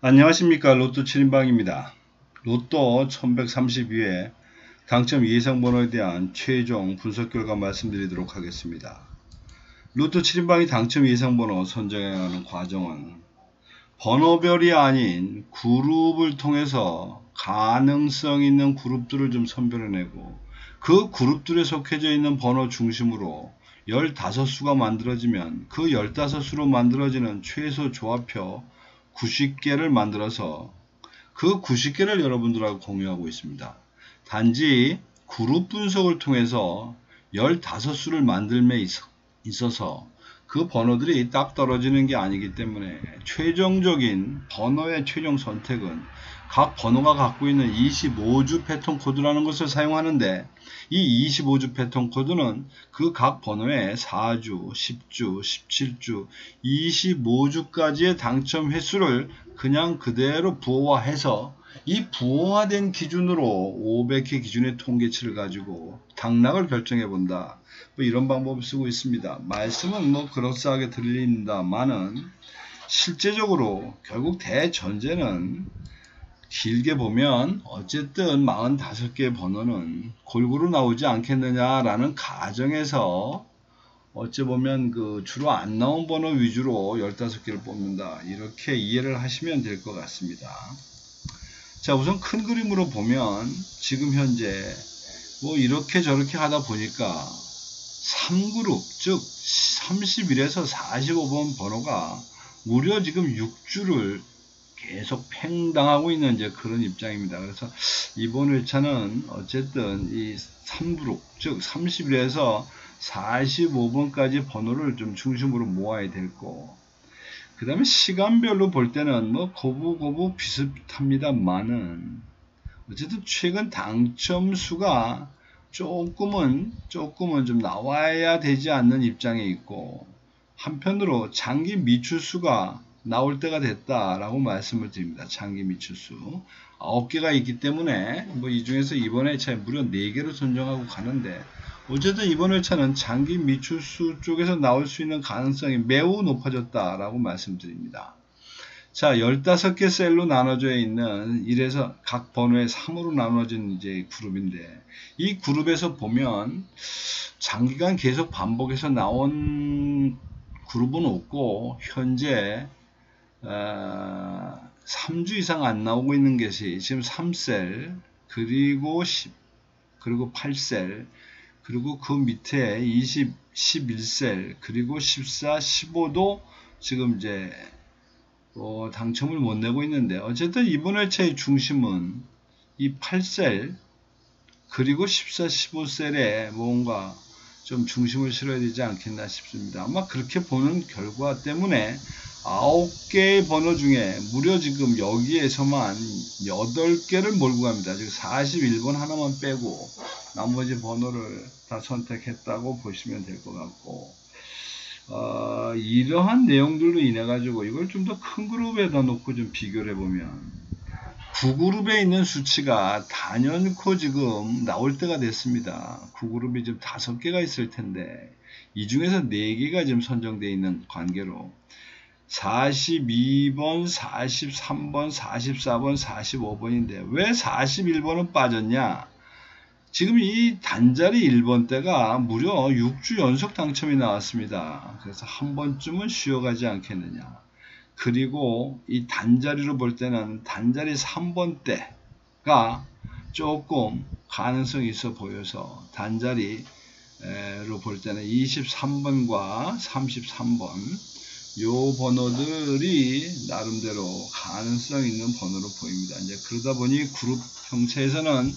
안녕하십니까. 로또 7인방입니다. 로또 1132회 당첨 예상번호에 대한 최종 분석 결과 말씀드리도록 하겠습니다. 로또 7인방이 당첨 예상번호 선정하는 과정은 번호별이 아닌 그룹을 통해서 가능성 있는 그룹들을 좀 선별해내고 그 그룹들에 속해져 있는 번호 중심으로 15수가 만들어지면 그 15수로 만들어지는 최소 조합표 90개를 만들어서 그 90개를 여러분들하고 공유하고 있습니다. 단지 그룹 분석을 통해서 15수를 만들매 있어서 그 번호들이 딱 떨어지는 게 아니기 때문에 최종적인 번호의 최종 선택은 각 번호가 갖고 있는 25주 패턴 코드라는 것을 사용하는데, 이 25주 패턴 코드는 그 각 번호의 4주, 10주, 17주, 25주까지의 당첨 횟수를 그냥 그대로 부호화해서 이 부호화된 기준으로 500회 기준의 통계치를 가지고 당락을 결정해 본다. 뭐 이런 방법을 쓰고 있습니다. 말씀은 뭐 그럴싸하게 들립니다만은 실제적으로 결국 대전제는 길게 보면 어쨌든 45개의 번호는 골고루 나오지 않겠느냐라는 가정에서 어찌 보면 주로 안 나온 번호 위주로 15개를 뽑는다. 이렇게 이해를 하시면 될 것 같습니다. 자, 우선 큰 그림으로 보면 지금 현재 뭐 이렇게 저렇게 하다 보니까 3그룹, 즉 31에서 45번 번호가 무려 지금 6주를 계속 팽당하고 있는 이제 그런 입장입니다. 그래서 이번 회차는 어쨌든 이 3그룹, 즉 31에서 45번까지 번호를 좀 중심으로 모아야 되고, 그 다음에 시간별로 볼 때는 뭐 고부 비슷합니다만은 어쨌든 최근 당첨 수가 조금은 좀 나와야 되지 않는 입장에 있고, 한편으로 장기 미출수가 나올 때가 됐다라고 말씀을 드립니다. 장기 미출수 9개가 있기 때문에 뭐 이 중에서 이번 회차에 무려 4개를 선정하고 가는데, 어쨌든 이번 회차는 장기 미출수 쪽에서 나올 수 있는 가능성이 매우 높아졌다라고 말씀드립니다. 자, 15개 셀로 나눠져 있는 1에서 각 번호의 3으로 나눠진 이제 그룹인데, 이 그룹에서 보면 장기간 계속 반복해서 나온 그룹은 없고, 현재 3주 이상 안 나오고 있는 것이 지금 3셀, 그리고 10, 그리고 8셀, 그리고 그 밑에 20, 11셀, 그리고 14, 15도 지금 이제 당첨을 못 내고 있는데, 어쨌든 이번 회차의 중심은 이 8셀, 그리고 14, 15셀에 뭔가 좀 중심을 실어야 되지 않겠나 싶습니다. 아마 그렇게 보는 결과 때문에 9개의 번호 중에 무려 지금 여기에서만 8개를 몰고 갑니다. 즉 41번 하나만 빼고 나머지 번호를 다 선택했다고 보시면 될 것 같고, 이러한 내용들로 인해 가지고 이걸 좀 더 큰 그룹에다 놓고 좀 비교를 해보면 9그룹에 있는 수치가 단연코 지금 나올 때가 됐습니다. 9그룹이 지금 5개가 있을 텐데 이 중에서 4개가 지금 선정되어 있는 관계로 42번, 43번, 44번, 45번인데 왜 41번은 빠졌냐? 지금 이 단자리 1번 때가 무려 6주 연속 당첨이 나왔습니다. 그래서 한 번쯤은 쉬어가지 않겠느냐. 그리고 이 단자리로 볼 때는 단자리 3번 때가 조금 가능성이 있어 보여서 단자리로 볼 때는 23번과 33번 요 번호들이 나름대로 가능성 있는 번호로 보입니다. 이제 그러다 보니 그룹 형체에서는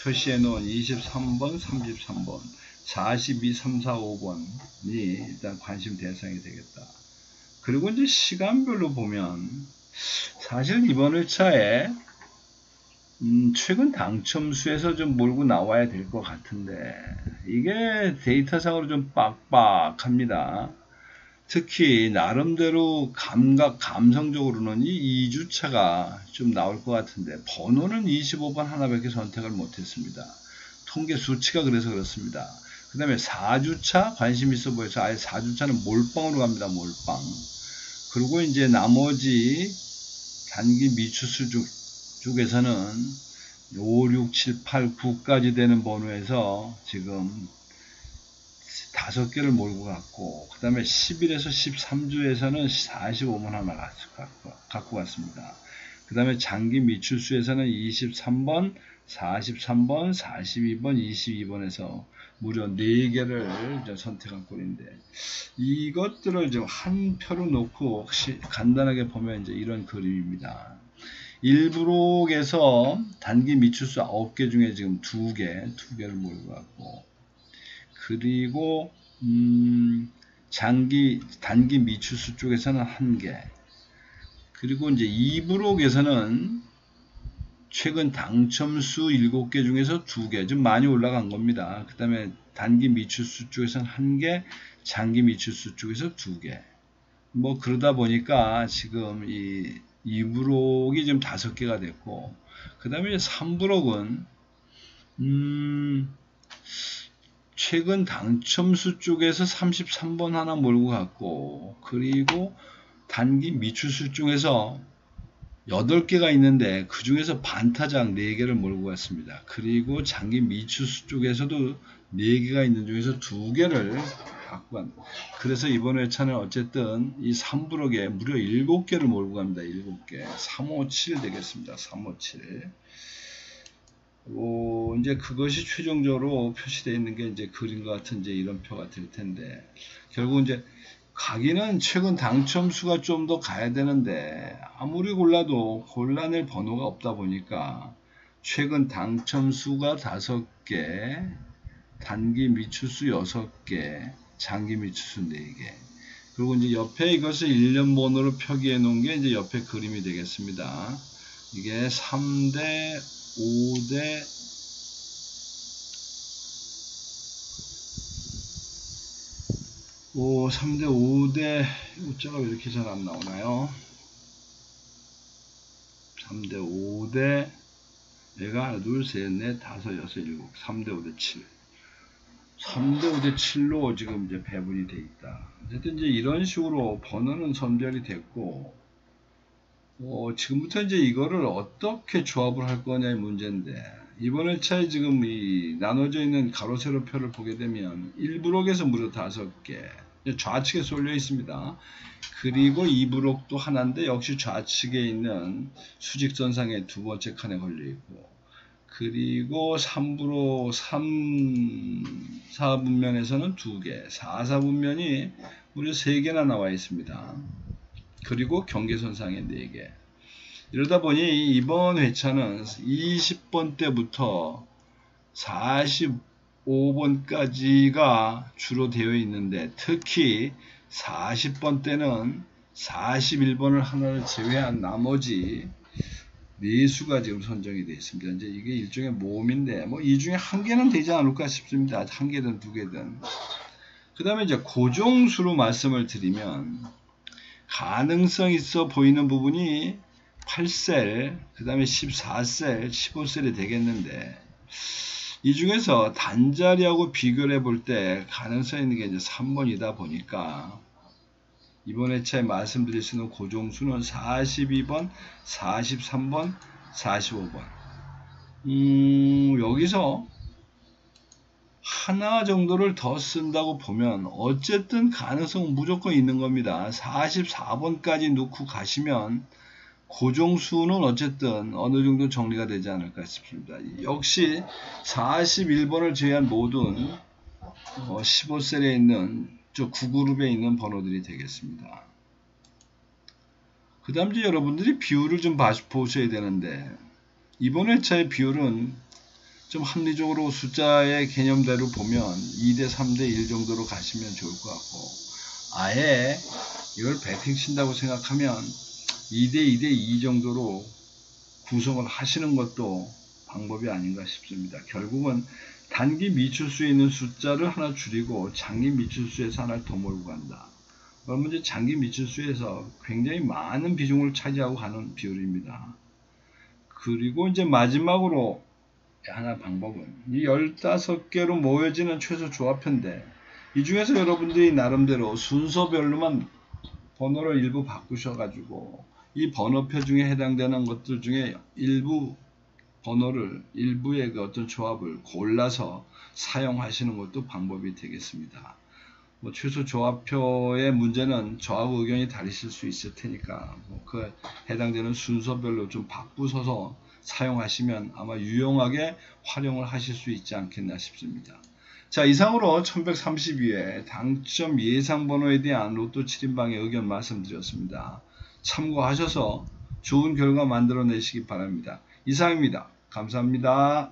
표시해 놓은 23번, 33번, 42, 3, 4, 5번이 일단 관심 대상이 되겠다. 그리고 이제 시간별로 보면 사실 이번 회차에 최근 당첨수에서 좀 몰고 나와야 될 것 같은데 이게 데이터상으로 좀 빡빡합니다. 특히 나름대로 감성적으로는 이 2주차가 좀 나올 것 같은데 번호는 25번 하나밖에 선택을 못했습니다. 통계 수치가 그래서 그렇습니다. 그 다음에 4주차 관심 있어 보여서 아예 4주차는 몰빵으로 갑니다. 몰빵. 그리고 이제 나머지 단기 미추수 쪽에서는 5, 6, 7, 8, 9까지 되는 번호에서 지금 5개를 몰고 갔고, 그 다음에 11에서 13주에서는 45번 하나 갖고 갔습니다. 그 다음에 장기 미추수에서는 23번, 43번, 42번, 22번에서 무려 4개를 선택한 꼴인데, 이것들을 좀 한 표로 놓고 간단하게 보면 이제 이런 그림입니다. 1브록에서 단기 미추수 9개 중에 지금 2개를 몰고 갔고, 그리고 단기 미추수 쪽에서는 1개, 그리고 이제 2브록에서는 최근 당첨수 7개 중에서 2개, 좀 많이 올라간 겁니다. 그 다음에 단기 미추수 쪽에서는 1개, 장기 미추수 쪽에서 2개. 뭐 그러다 보니까 지금 이 2브록이 지금 5개가 됐고, 그 다음에 3브록은 최근 당첨수 쪽에서 33번 하나 몰고 갔고, 그리고 단기 미추수 쪽에서 8개가 있는데 그 중에서 반타작 4개를 몰고 갔습니다. 그리고 장기 미추수 쪽에서도 4개가 있는 중에서 2개를 갖고 갑니다. 그래서 이번 회차는 어쨌든 이 3브록에 무려 7개를 몰고 갑니다. 7개. 357 되겠습니다. 357. 이제 그것이 최종적으로 표시되어 있는 게 이제 그림과 같은 이제 이런 표가 될 텐데, 결국 이제 가기는 최근 당첨수가 좀 더 가야 되는데, 아무리 골라도 골라낼 번호가 없다 보니까 최근 당첨수가 5개, 단기 미추수 6개, 장기 미추수 4개. 그리고 이제 옆에 이것을 1년 번호로 표기해 놓은 게 이제 옆에 그림이 되겠습니다. 이게 3대 5대 3대 5대 우자가 왜 이렇게 잘 안 나오나요? 3대 5대 얘가 하나 둘 셋 넷 다섯 여섯 일곱 3대 5대 7 3대 5대 7로 지금 이제 배분이 돼 있다. 어쨌든 이제 이런 식으로 번호는 선별이 됐고, 지금부터 이제 이거를 어떻게 조합을 할 거냐의 문제인데, 이번 회차에 지금 이 나눠져 있는 가로 세로 표를 보게 되면 1브록에서 무려 5개, 좌측에 쏠려 있습니다. 그리고 2브록도 하나인데 역시 좌측에 있는 수직선상에 두 번째 칸에 걸려 있고, 그리고 3브록 4분면에서는 2개, 4분면이 무려 3개나 나와 있습니다. 그리고 경계선상에 4개. 이러다 보니 이번 회차는 20번 때부터 45번까지가 주로 되어 있는데, 특히 40번 때는 41번을 하나를 제외한 나머지 4수가 지금 선정이 되어 있습니다. 이제 이게 일종의 모음인데, 뭐 이 중에 1개는 되지 않을까 싶습니다. 1개든 2개든. 그 다음에 이제 고정수로 말씀을 드리면, 가능성 있어 보이는 부분이 8셀, 그 다음에 14셀, 15셀이 되겠는데, 이 중에서 단자리하고 비교를 해볼 때 가능성 있는 게 이제 3번이다 보니까, 이번 회차에 말씀드릴 수 있는 고정수는 42번, 43번, 45번. 여기서 하나 정도를 더 쓴다고 보면 어쨌든 가능성은 무조건 있는 겁니다. 44번까지 놓고 가시면 고정수는 어쨌든 어느 정도 정리가 되지 않을까 싶습니다. 역시 41번을 제외한 모든 15셀에 있는 저 9그룹에 있는 번호들이 되겠습니다. 그 다음 이제 여러분들이 비율을 좀 보셔야 되는데, 이번 회차의 비율은 좀 합리적으로 숫자의 개념대로 보면 2대 3대 1 정도로 가시면 좋을 것 같고, 아예 이걸 배팅 친다고 생각하면 2대 2대 2 정도로 구성을 하시는 것도 방법이 아닌가 싶습니다. 결국은 단기 미추수에 있는 숫자를 하나 줄이고 장기 미추수에서 하나를 더 몰고 간다. 그러면 이제 장기 미추수에서 굉장히 많은 비중을 차지하고 가는 비율입니다. 그리고 이제 마지막으로 하나 방법은 이 15개로 모여지는 최소 조합표인데, 이 중에서 여러분들이 나름대로 순서별로만 번호를 일부 바꾸셔가지고 이 번호표 중에 해당되는 것들 중에 일부 번호를 일부의 그 어떤 조합을 골라서 사용하시는 것도 방법이 되겠습니다. 뭐 최소 조합표의 문제는 저하고 의견이 다르실 수 있을 테니까 그 해당되는 순서별로 좀 바꾸셔서 사용하시면 아마 유용하게 활용을 하실 수 있지 않겠나 싶습니다. 자, 이상으로 1132회 당첨 예상번호에 대한 로또 7인방의 의견 말씀드렸습니다. 참고하셔서 좋은 결과 만들어내시기 바랍니다. 이상입니다. 감사합니다.